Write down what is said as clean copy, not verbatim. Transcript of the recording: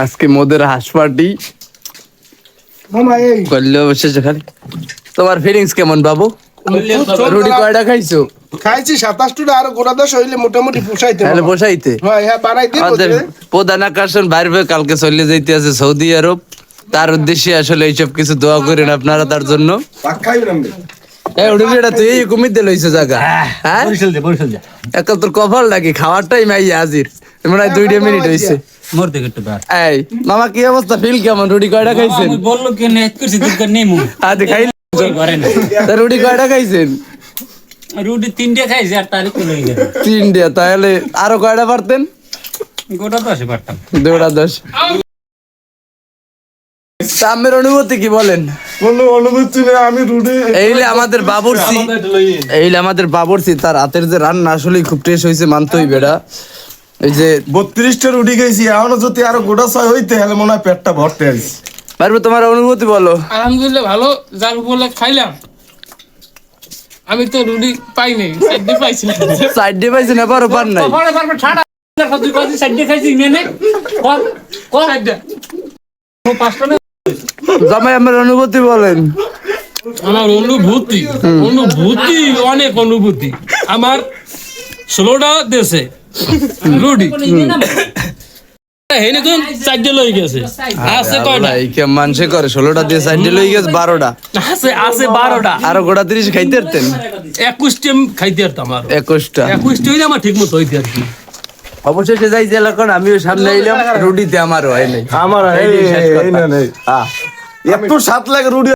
আজকে মোদের হাঁস পার্টি করলে অবশেষে খালি। তোমার ফিলিংস কেমন বাবু? রুটি কয়টা খাইছো? খাইছি 27টা, আর গোটা 10 হইলে মোটামুটি পোষাইতে তাহলে বসাইতে বানাইতে আমাদের প্রধান আকর্ষণ বাইরে কালকে চলে যাইতে আছে সৌদি আরব। তার উদ্দেশ্যে আসলে এইসব কিছু দোয়া করেন আপনারা তার জন্য। তুই এই কুমির দিয়ে লইছো জায়গা, হ্যাঁ এখন তোর কপাল নাকি খাওয়ার টাইম আই হাজির, মনে হয় 2 মিনিট হয়েছে। এই মামা কি অবস্থা, ফিল কেমন? রুটি কয়টা খাইছেন? রুটি কয়টা খাইছেন? রুটি 3টে খাইছি আর তারিখ লই গেছে 3টে, তাহলে আরো কয়টা পারতেন? গোটা 10 পারতাম। গোটা 10। আমের অনুভূতি কি বলেন? কোনো অনুভূতি নেই, আমি রুটি এইলে আমাদের বাবুর্চি তার হাতের যে রান্না আসলে খুব টেস্ট হয়েছে, মানতে হইবে এটা। এই যে 32টা রুটি খাইছি, এখনো যদি আরো গোটা 6 হইতে হলে মনে হয় পেটটা ভরতে আইছি। পারবে, তোমার অনুভূতি বলো। আলহামদুলিল্লাহ ভালো, যার বলে খাইলাম। আমি তো রুটি পাইনি, সাইডে পাইছিলাম। সাইডে পাইছি না, পারো পার নাই। পারবে ঠাড়া সবজি কাজি সাইডে খাইছি মেনে কোন সাইডে ও 5টা না। জামাই আমার অনুভূতি বলেন। আমার অনুভূতি অনেক অনুভূতি। আমার 16টা দেশে রুটি হেনে কোন সাইডে লই গেছে, আছে কয়টা? মানুষে করে 16টা দিয়ে সাইডে লই গেছে 12টা, আছে 12টা, আরো গোটা 30 খাইতে পারতেন। 21টা খাইতে পারতাম, আর 21টা 21টা হইলে আমার ঠিক মতো হইতে আর কি। অবশেষে যাই জেলা, কারণ আমিও সামনে এলাম, রুটিতে আমারও হয় নাই। আমার এই না নেই, এত স্বাদ লাগে রুটি।